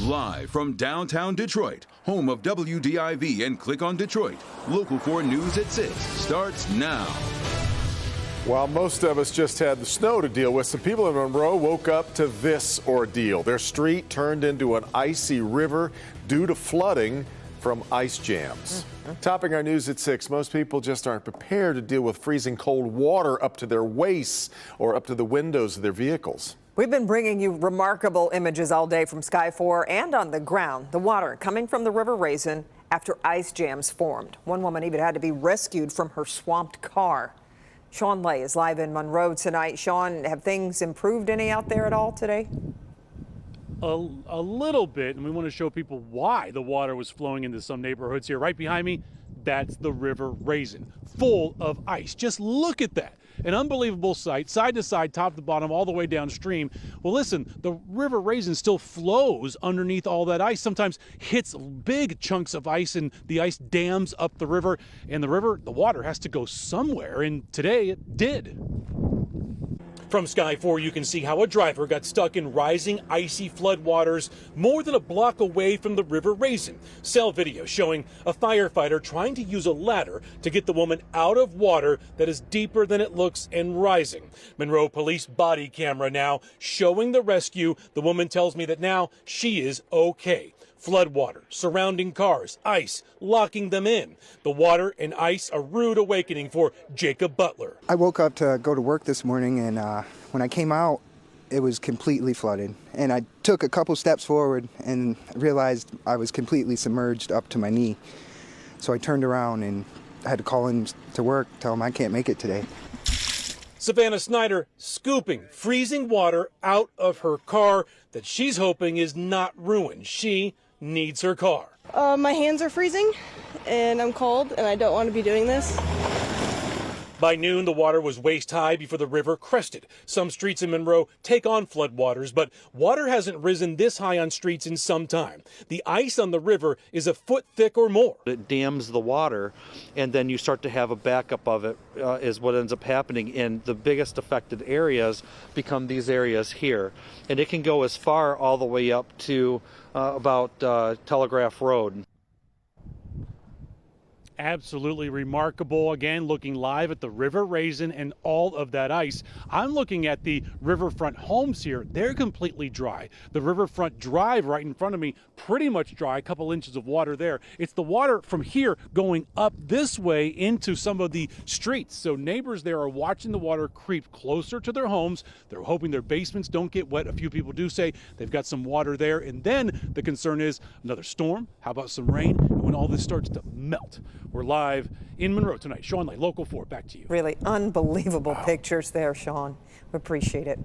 Live from downtown Detroit, home of WDIV and Click on Detroit, Local 4 News at 6 starts now. While most of us just had the snow to deal with, some people in Monroe woke up to this ordeal. Their street turned into an icy river due to flooding from ice jams. Topping our news at 6, most people just aren't prepared to deal with freezing cold water up to their waists or up to the windows of their vehicles. We've been bringing you remarkable images all day from Sky 4 and on the ground. The water coming from the River Raisin after ice jams formed. One woman even had to be rescued from her swamped car. Sean Lay is live in Monroe tonight. Sean, have things improved any out there at all today? A little bit, and we want to show people why the water was flowing into some neighborhoods here. Right behind me, that's the River Raisin, full of ice. Just look at that. An unbelievable sight, side to side, top to bottom, all the way downstream. Well, listen, the River Raisin still flows underneath all that ice, sometimes hits big chunks of ice, and the ice dams up the river. And the water has to go somewhere, and today it did. From Sky 4, you can see how a driver got stuck in rising icy floodwaters more than a block away from the River Raisin. Cell video showing a firefighter trying to use a ladder to get the woman out of water that is deeper than it looks and rising. Monroe police body camera now showing the rescue. The woman tells me that now she is okay. Floodwater, surrounding cars, ice, locking them in. The water and ice, a rude awakening for Jacob Butler. I woke up to go to work this morning, and when I came out, it was completely flooded. And I took a couple steps forward and realized I was completely submerged up to my knee. So I turned around and I had to call in to work, tell them I can't make it today. Savannah Snyder scooping freezing water out of her car that she's hoping is not ruined. She needs her car. My hands are freezing and I'm cold and I don't want to be doing this. By noon, the water was waist high before the river crested. Some streets in Monroe take on floodwaters, but water hasn't risen this high on streets in some time. The ice on the river is a foot thick or more. It dams the water, and then you start to have a backup of it is what ends up happening. And the biggest affected areas become these areas here. And it can go as far all the way up to about Telegraph Road. Absolutely remarkable. Again, looking live at the River Raisin and all of that ice. I'm looking at the riverfront homes here. They're completely dry. The riverfront drive right in front of me, pretty much dry, a couple inches of water there. It's the water from here going up this way into some of the streets. So neighbors there are watching the water creep closer to their homes. They're hoping their basements don't get wet. A few people do say they've got some water there. And then the concern is another storm. How about some rain? And when all this starts to melt. We're live in Monroe tonight. Sean Lay, Local 4, back to you. Really unbelievable pictures there, Sean. We appreciate it.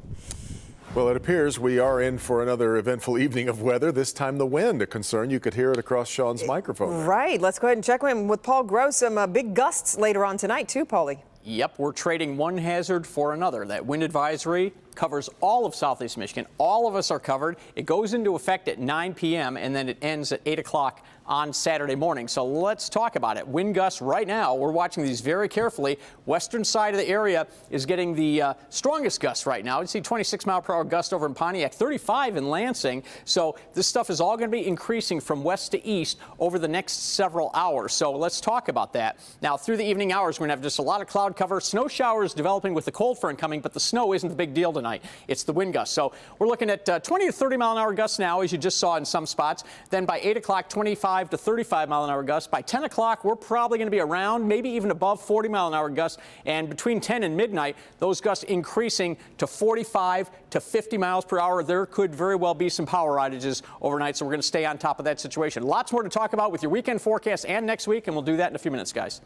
Well, it appears we are in for another eventful evening of weather. This time the wind, a concern. You could hear it across Sean's microphone. Right. Let's go ahead and check in with Paul Gross. Some big gusts later on tonight, too, Paulie. Yep, we're trading one hazard for another. That wind advisory covers all of southeast Michigan. All of us are covered. It goes into effect at 9 p.m. and then it ends at 8 o'clock on Saturday morning. So let's talk about it. Wind gusts right now. We're watching these very carefully. Western side of the area is getting the strongest gusts right now. You see 26-mile-per-hour gust over in Pontiac, 35 in Lansing. So this stuff is all going to be increasing from west to east over the next several hours. So let's talk about that. Now, through the evening hours, we're going to have just a lot of cloud cover. Snow showers developing with the cold front coming, but the snow isn't the big deal tonight. It's the wind gusts. So we're looking at 20 to 30-mile-an-hour gusts now, as you just saw in some spots. Then by 8 o'clock, 25 to 35-mile-an-hour gusts. By 10 o'clock, we're probably going to be around, maybe even above 40-mile-an-hour gusts. And between 10 and midnight, those gusts increasing to 45 to 50 miles per hour. There could very well be some power outages overnight, so we're going to stay on top of that situation. Lots more to talk about with your weekend forecast and next week, and we'll do that in a few minutes, guys.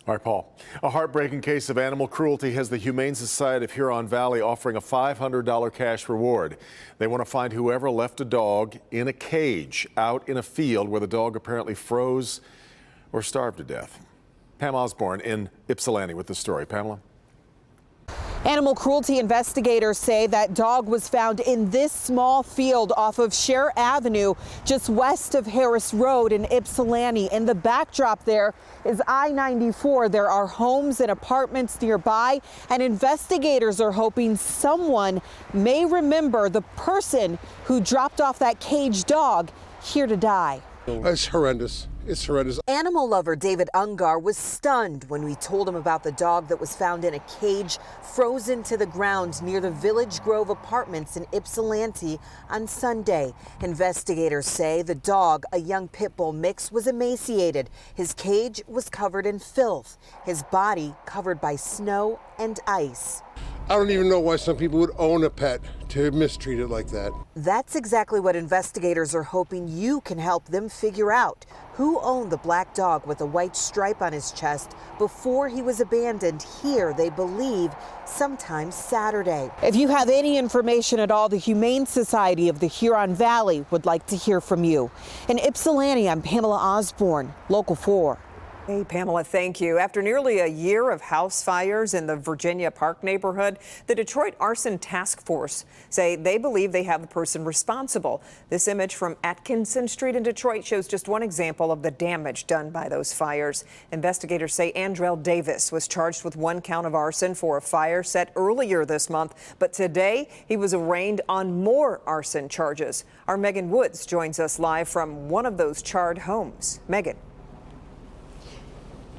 All right, Paul. A heartbreaking case of animal cruelty has the Humane Society of Huron Valley offering a $500 cash reward. They want to find whoever left a dog in a cage out in a field where the dog apparently froze or starved to death. Pam Osborne in Ypsilanti with the story. Pamela? Animal cruelty investigators say that dog was found in this small field off of Share Avenue, just west of Harris Road in Ypsilanti. And the backdrop there is I-94. There are homes and apartments nearby, and investigators are hoping someone may remember the person who dropped off that caged dog here to die. It's horrendous. It's horrendous. Animal lover David Ungar was stunned when we told him about the dog that was found in a cage frozen to the ground near the Village Grove Apartments in Ypsilanti on Sunday. Investigators say the dog, a young pit bull mix, was emaciated. His cage was covered in filth, his body covered by snow and ice. I don't even know why some people would own a pet to mistreat it like that. That's exactly what investigators are hoping you can help them figure out. Who owned the black dog with a white stripe on his chest before he was abandoned here, they believe, sometime Saturday? If you have any information at all, the Humane Society of the Huron Valley would like to hear from you. In Ypsilanti, I'm Pamela Osborne, Local 4. Hey, Pamela, thank you. After nearly a year of house fires in the Virginia Park neighborhood, the Detroit Arson Task Force say they believe they have the person responsible. This image from Atkinson Street in Detroit shows just one example of the damage done by those fires. Investigators say Andrell Davis was charged with 1 count of arson for a fire set earlier this month, but today he was arraigned on more arson charges. Our Megan Woods joins us live from one of those charred homes. Megan.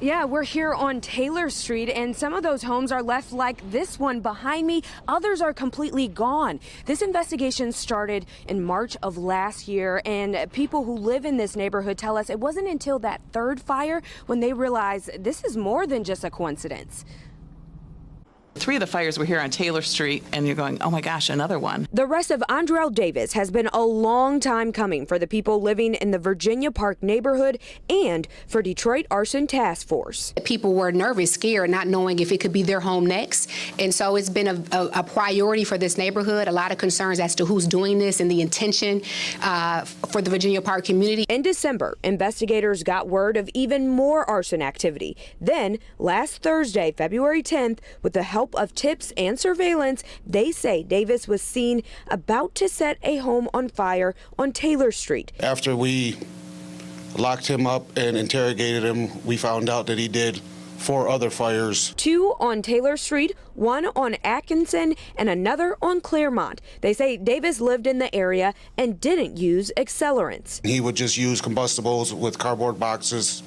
Yeah, we're here on Taylor Street, and some of those homes are left like this one behind me. Others are completely gone. This investigation started in March of last year, and people who live in this neighborhood tell us it wasn't until that third fire when they realized this is more than just a coincidence. 3 of the fires were here on Taylor Street, and you're going, oh my gosh, another one. The arrest of Andrell Davis has been a long time coming for the people living in the Virginia Park neighborhood and for Detroit Arson Task Force. People were nervous, scared, not knowing if it could be their home next. And so it's been a priority for this neighborhood. A lot of concerns as to who's doing this and the intention for the Virginia Park community. In December, investigators got word of even more arson activity. Then, last Thursday, February 10th, with the help of tips and surveillance, they say Davis was seen about to set a home on fire on Taylor Street. After we locked him up and interrogated him, we found out that he did 4 other fires. 2 on Taylor Street, 1 on Atkinson, and another on Claremont. They say Davis lived in the area and didn't use accelerants. He would just use combustibles with cardboard boxes.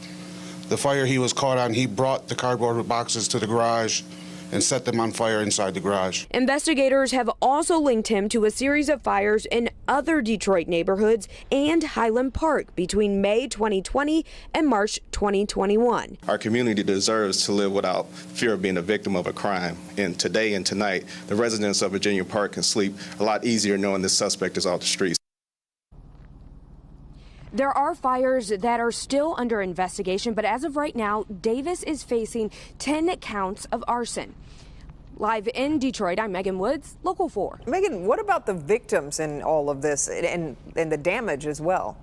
The fire he was caught on, he brought the cardboard boxes to the garage and set them on fire inside the garage. Investigators have also linked him to a series of fires in other Detroit neighborhoods and Highland Park between May 2020 and March 2021. Our community deserves to live without fear of being a victim of a crime. And today and tonight, the residents of Virginia Park can sleep a lot easier knowing this suspect is off the streets. There are fires that are still under investigation, but as of right now, Davis is facing 10 counts of arson. Live in Detroit, I'm Megan Woods, Local 4. Megan, what about the victims in all of this and the damage as well?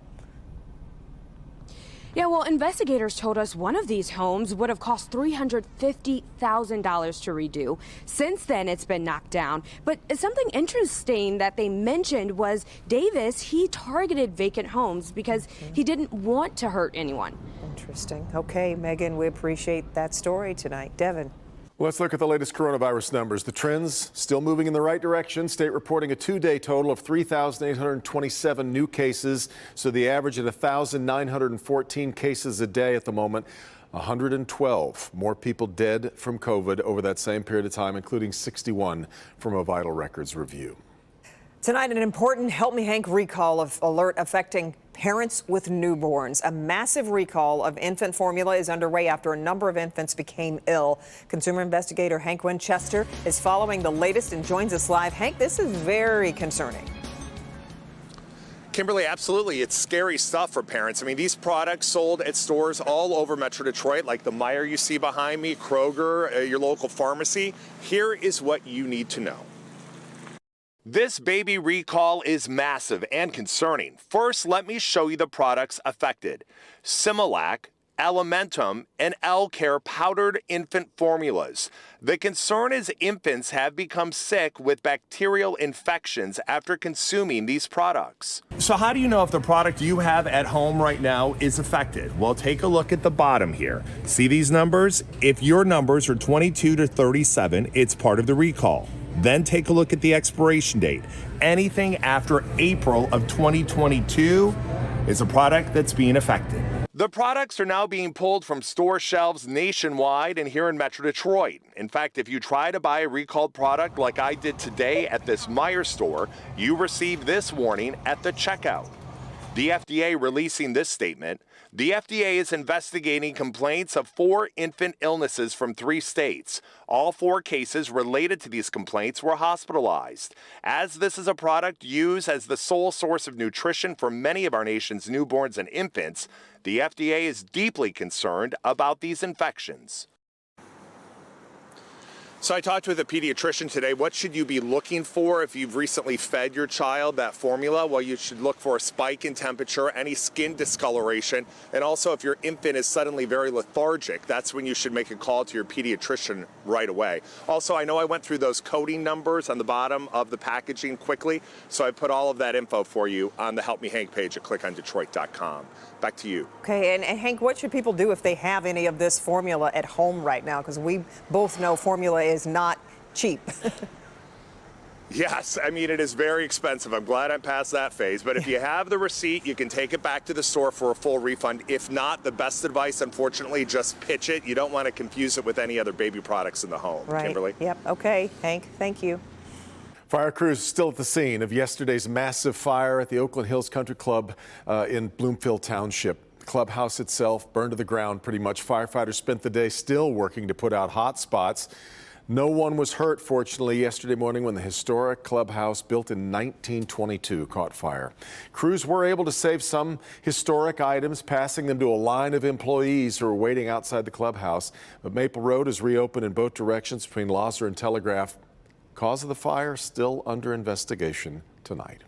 Yeah, well, investigators told us one of these homes would have cost $350,000 to redo. Since then, it's been knocked down. But something interesting that they mentioned was Davis, he targeted vacant homes because he didn't want to hurt anyone. Interesting. Okay, Megan, we appreciate that story tonight. Devin. Let's look at the latest coronavirus numbers. The trends still moving in the right direction. State reporting a 2-day total of 3,827 new cases. So the average at 1,914 cases a day at the moment. 112 more people dead from COVID over that same period of time, including 61 from a Vital Records review. Tonight, an important Help Me Hank recall alert affecting parents with newborns. A massive recall of infant formula is underway after a number of infants became ill. Consumer investigator Hank Winchester is following the latest and joins us live. Hank, this is very concerning. Kimberly, absolutely. It's scary stuff for parents. I mean, these products sold at stores all over Metro Detroit, like the Meijer you see behind me, Kroger, your local pharmacy. Here is what you need to know. This baby recall is massive and concerning. First, let me show you the products affected. Similac, Alimentum, and L-Care powdered infant formulas. The concern is infants have become sick with bacterial infections after consuming these products. So how do you know if the product you have at home right now is affected? Well, take a look at the bottom here. See these numbers? If your numbers are 22 to 37, it's part of the recall. Then take a look at the expiration date. Anything after April of 2022 is a product that's being affected. The products are now being pulled from store shelves nationwide and here in Metro Detroit. In fact, if you try to buy a recalled product like I did today at this Meijer store, you receive this warning at the checkout. The FDA releasing this statement. The FDA is investigating complaints of 4 infant illnesses from 3 states. All 4 cases related to these complaints were hospitalized. As this is a product used as the sole source of nutrition for many of our nation's newborns and infants, the FDA is deeply concerned about these infections. So I talked with a pediatrician today. What should you be looking for if you've recently fed your child that formula? Well, you should look for a spike in temperature, any skin discoloration, and also if your infant is suddenly very lethargic, that's when you should make a call to your pediatrician right away. Also, I know I went through those coding numbers on the bottom of the packaging quickly, so I put all of that info for you on the Help Me Hank page at clickondetroit.com. Back to you. Okay, and Hank, what should people do if they have any of this formula at home right now? Because we both know formula is not cheap. Yes, I mean, it is very expensive. I'm glad I'm past that phase. But if you have the receipt, you can take it back to the store for a full refund. If not, the best advice, unfortunately, just pitch it. You don't want to confuse it with any other baby products in the home. Right. Kimberly? Yep. Okay, Hank, thank you. Fire crews still at the scene of yesterday's massive fire at the Oakland Hills Country Club in Bloomfield Township. The clubhouse itself burned to the ground pretty much. Firefighters spent the day still working to put out hot spots. No one was hurt, fortunately, yesterday morning when the historic clubhouse built in 1922 caught fire. Crews were able to save some historic items, passing them to a line of employees who were waiting outside the clubhouse. But Maple Road is reopened in both directions between Losser and Telegraph. Cause of the fire still under investigation tonight.